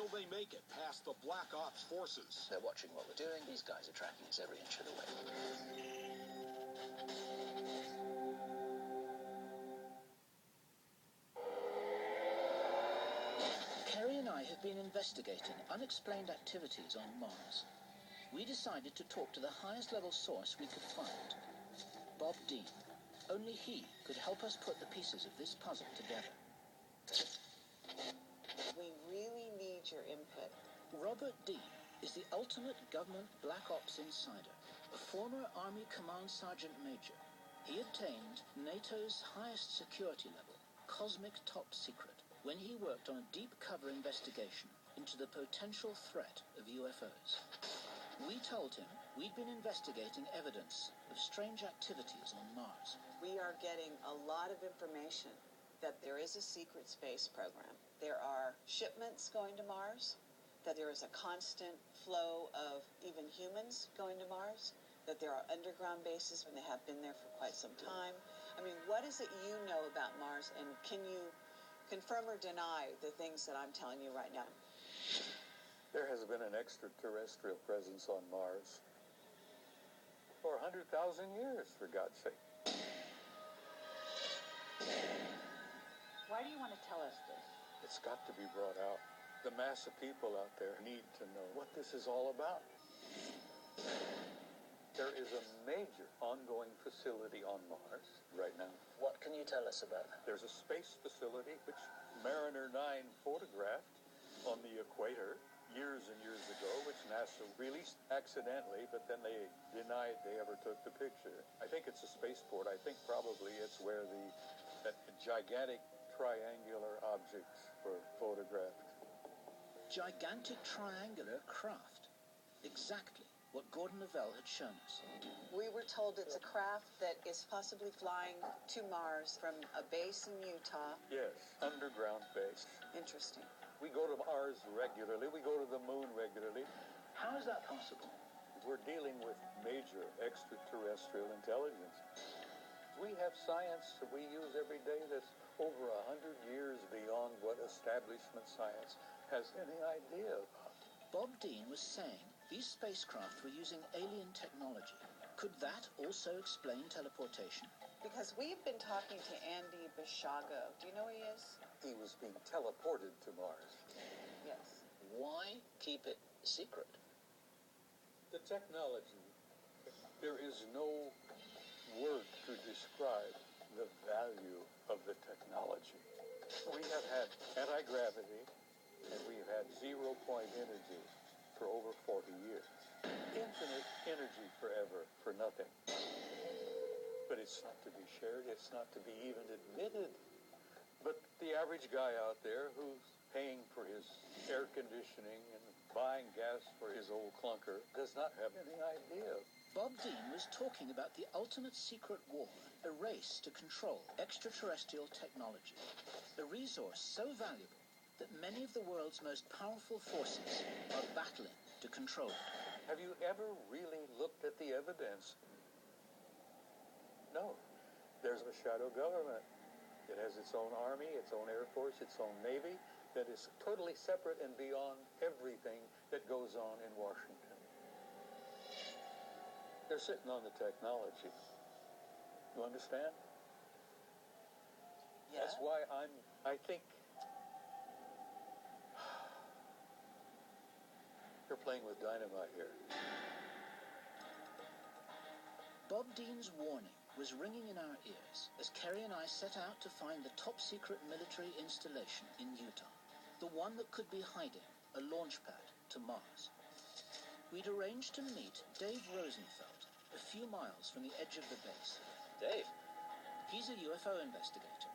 Will they make it past the Black Ops forces? They're watching what we're doing. These guys are tracking us every inch of the way. Kerry and I have been investigating unexplained activities on Mars. We decided to talk to the highest level source we could find, Bob Dean. Only he could help us put the pieces of this puzzle together. We really need your input. Robert Dean is the ultimate government Black Ops insider, a former Army Command Sergeant Major. He obtained NATO's highest security level, Cosmic Top Secret, when he worked on a deep cover investigation into the potential threat of UFOs. We told him we'd been investigating evidence of strange activities on Mars. We are getting a lot of information that there is a secret space program. There are shipments going to Mars, that there is a constant flow of even humans going to Mars, that there are underground bases when they have been there for quite some time. I mean, what is it you know about Mars, and can you confirm or deny the things that I'm telling you right now? There has been an extraterrestrial presence on Mars for 100,000 years, for God's sake. Why do you want to tell us this? It's got to be brought out. The mass of people out there need to know what this is all about. There is a major ongoing facility on Mars right now. What can you tell us about that? There's a space facility which Mariner 9 photographed on the equator years and years ago, which NASA released accidentally, but then they denied they ever took the picture. I think it's a spaceport. I think probably it's where that gigantic triangular objects were photographed. Gigantic triangular craft. Exactly what Gordon Lavelle had shown us. We were told it's a craft that is possibly flying to Mars from a base in Utah. Yes, underground base. Interesting. We go to Mars regularly. We go to the moon regularly. How is that possible? We're dealing with major extraterrestrial intelligence. We have science that we use every day that's over 100 years beyond what establishment science has any idea about. Bob Dean was saying these spacecraft were using alien technology. Could that also explain teleportation? Because we've been talking to Andy Bishago. Do you know who he is? He was being teleported to Mars. Yes. Why keep it secret? The technology, there is no word to describe the value of the technology. We have had anti-gravity, and we've had zero-point energy for over 40 years. Infinite energy forever for nothing. But it's not to be shared, it's not to be even admitted. But the average guy out there who's paying for his air conditioning and buying gas for his old clunker does not have any idea. Bob Dean was talking about the ultimate secret war, a race to control extraterrestrial technology, a resource so valuable that many of the world's most powerful forces are battling to control it. Have you ever really looked at the evidence? No. There's a shadow government. It has its own army, its own air force, its own navy that is totally separate and beyond everything that goes on in Washington. They're sitting on the technology. You understand? Yeah. That's why I think you're playing with dynamite here. Bob Dean's warning was ringing in our ears as Kerry and I set out to find the top secret military installation in Utah, the one that could be hiding a launch pad to Mars. We'd arranged to meet Dave Rosenfeld a few miles from the edge of the base. Dave? He's a UFO investigator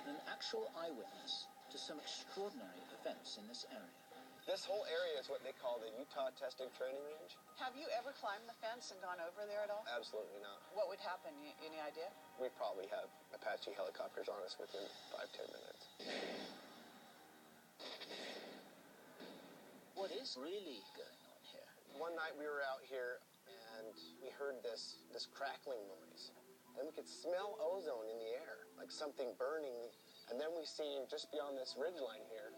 and an actual eyewitness to some extraordinary events in this area. This whole area is what they call the Utah Testing Training Range. Have you ever climbed the fence and gone over there at all? Absolutely not. What would happen? Any idea? We'd probably have Apache helicopters on us within 5-10 minutes. What is really going on here? One night we were out here and we heard this crackling noise. And we could smell ozone in the air, like something burning. And then we seen just beyond this ridgeline here,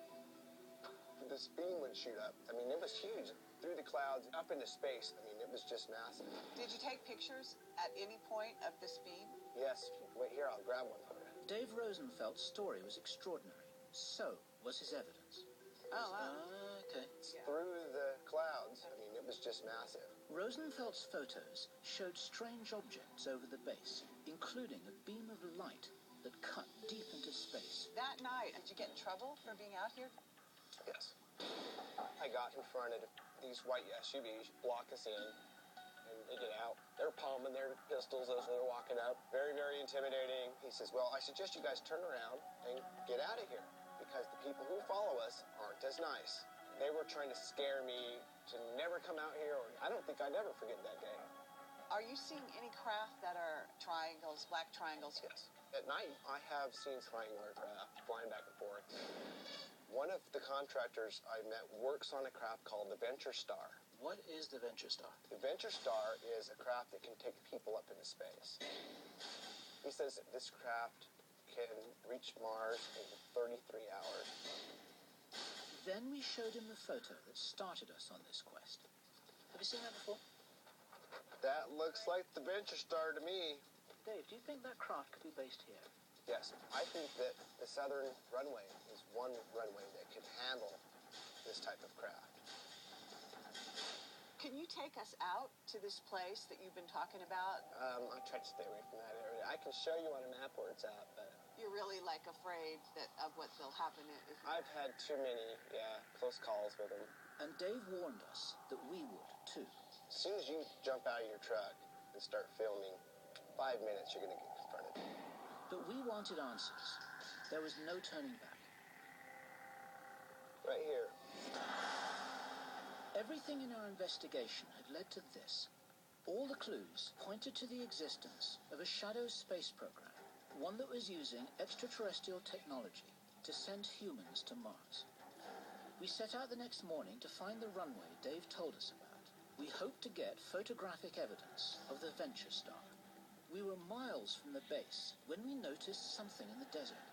this beam would shoot up. I mean, it was huge. Through the clouds, up into space. I mean, it was just massive. Did you take pictures at any point of this beam? Yes. Wait here, I'll grab one for you. Dave Rosenfeld's story was extraordinary. So was his evidence. Oh, wow. Okay. Through the clouds, I mean, it was just massive. Rosenfeld's photos showed strange objects over the base, including a beam of light that cut deep into space. That night, did you get in trouble for being out here? Yes. I got in front of these white SUVs, block us in, and they get out. They're palming their pistols as they're walking up. Very, very intimidating. He says, well, I suggest you guys turn around and get out of here, because the people who follow us aren't as nice. They were trying to scare me to never come out here, or I don't think I'd ever forget that day. Are you seeing any craft that are triangles, black triangles? Yes. At night, I have seen triangular craft flying back and forth. One of the contractors I met works on a craft called the Venture Star. What is the Venture Star? The Venture Star is a craft that can take people up into space. He says that this craft can reach Mars in 33 hours. Then we showed him the photo that started us on this quest. Have you seen that before? That looks like the Venture Star to me. Dave, do you think that craft could be based here? Yes, I think that the southern runway is one runway that can handle this type of craft. Can you take us out to this place that you've been talking about? I try to stay away from that area. I can show you on a map where it's at, but You're really like afraid of what will happen if I've had too many, close calls with them. And Dave warned us that we would, too. As soon as you jump out of your truck and start filming, 5 minutes you're going to get confronted. But we wanted answers. There was no turning back. Right here. Everything in our investigation had led to this. All the clues pointed to the existence of a shadow space program, one that was using extraterrestrial technology to send humans to Mars. We set out the next morning to find the runway Dave told us about. We hoped to get photographic evidence of the Venture Star. We were miles from the base when we noticed something in the desert.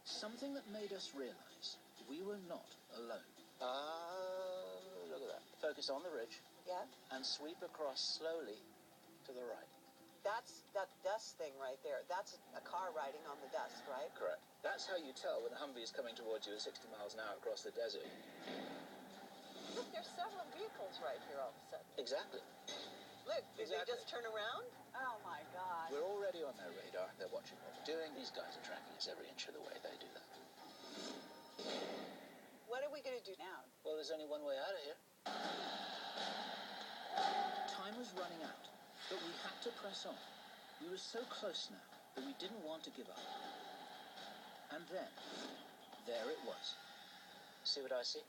Something that made us realize we were not alone. Look at that. Focus on the ridge. Yeah? And sweep across slowly to the right. That's that dust thing right there. That's a car riding on the dust, right? Correct. That's how you tell when a Humvee is coming towards you at 60 miles an hour across the desert. Look, there's several vehicles right here all of a sudden. Exactly. Look, did they Exactly. just turn around? Oh my God. We're already on their radar. They're watching what we're doing. These guys are tracking us every inch of the way. They do that. What are we going to do now? Well, there's only one way out of here. Time was running out, but we had to press on. We were so close now that we didn't want to give up. And then, there it was. See what I see?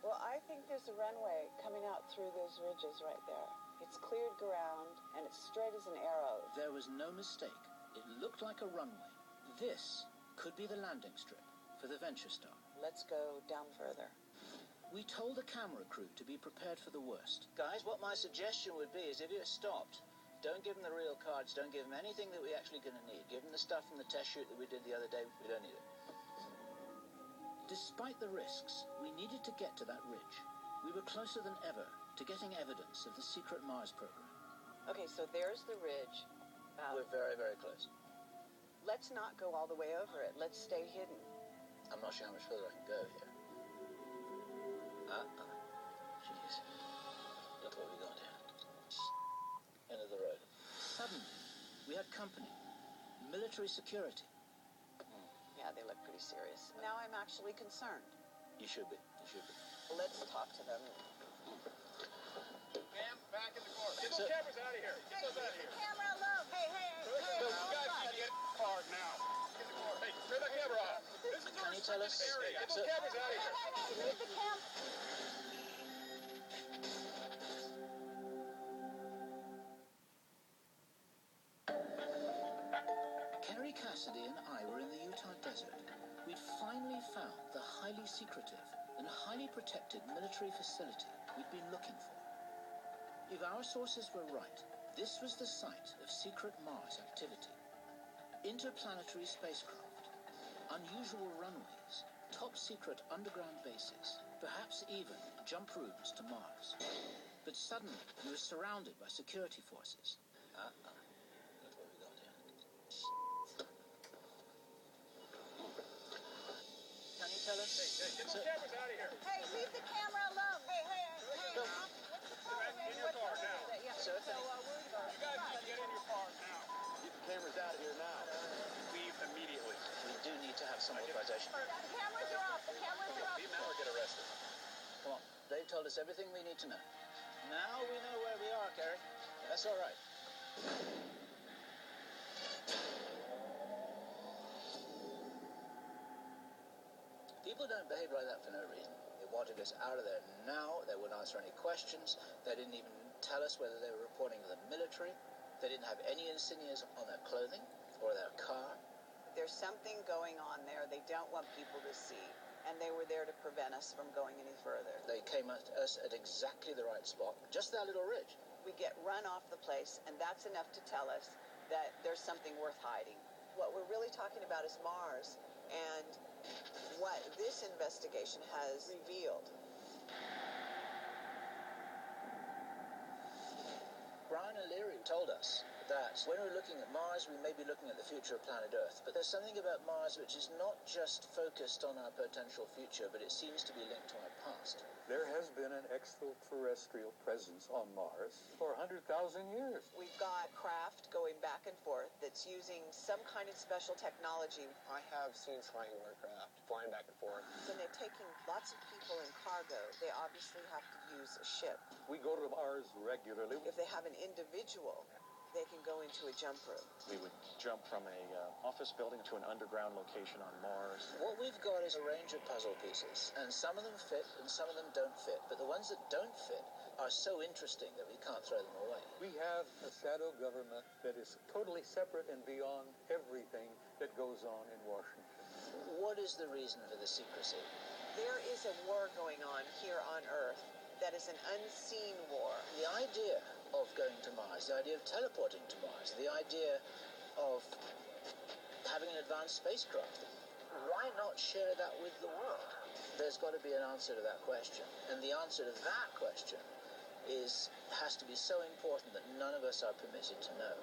Well, I think there's a runway coming out through those ridges right there. It's cleared ground, and it's straight as an arrow. There was no mistake. It looked like a runway. This could be the landing strip for the Venture Star. Let's go down further. We told the camera crew to be prepared for the worst. Guys, what my suggestion would be is if you're stopped, don't give them the real cards, don't give them anything that we're actually going to need. Give them the stuff from the test shoot that we did the other day. We don't need it. Despite the risks, we needed to get to that ridge. We were closer than ever to getting evidence of the secret Mars program. Okay, so there's the ridge. We're very, very close. Let's not go all the way over it. Let's stay hidden. I'm not sure how much further I can go here. Jeez. Look what we got here. End of the road. Suddenly, we had company. Military security. Yeah, they look pretty serious. Now I'm actually concerned. You should be. You should be. Let's talk to them. Cam, back in the car. Get those cameras out of here. Get those out of here. Camera alone. Hey. You guys need to get in the car now. Get in the car. Hey, turn the camera off. This is Can you tell us? area. Get those cameras out of here. Leave the camera. Kerry, Cassidy and I were in the Utah desert. We'd finally found the highly secretive and highly protected military facility we'd been looking for. If our sources were right, this was the site of secret Mars activity. Interplanetary spacecraft, unusual runways, top-secret underground bases, perhaps even jump rooms to Mars. But suddenly, he was surrounded by security forces. Look what we got here. Can you tell us? Hey, get the cameras out of here. Hey, leave the camera alone. Hey. No. What's the problem? In your car now. Yeah. Sir, So, You guys need to get in your car now. Get the cameras out of here now. Leave immediately. we do need to have some authorization. The cameras are off. The cameras are off. Leave now or get arrested. Come on, they've told us everything we need to know. Now we know where we are, Kerry. That's all right. People don't behave like that for no reason. They wanted us out of there now. They wouldn't answer any questions. They didn't even tell us whether they were reporting to the military. They didn't have any insignias on their clothing or their car. There's something going on there they don't want people to see, and they were there to prevent us from going any further. They came at us at exactly the right spot, just that little ridge. We get run off the place, and that's enough to tell us that there's something worth hiding. What we're really talking about is Mars, and what this investigation has revealed. Ryon and Leary told us that when we're looking at Mars, we may be looking at the future of planet Earth. But there's something about Mars which is not just focused on our potential future, but it seems to be linked to our past. There has been an extraterrestrial presence on Mars for 100,000 years. We've got craft going back and forth that's using some kind of special technology. I have seen flying aircraft flying back and forth. When they're taking lots of people in cargo, they obviously have to use a ship. We go to Mars regularly. If they have an individual, they can go into a jump room. We would jump from a office building to an underground location on Mars. What we've got is a range of puzzle pieces, and some of them fit and some of them don't fit. But the ones that don't fit are so interesting that we can't throw them away. We have a shadow government that is totally separate and beyond everything that goes on in Washington. What is the reason for the secrecy? There is a war going on here on Earth that is an unseen war. The idea of going to Mars, the idea of teleporting to Mars, the idea of having an advanced spacecraft, why not share that with the world? There's got to be an answer to that question. And the answer to that question has to be so important that none of us are permitted to know.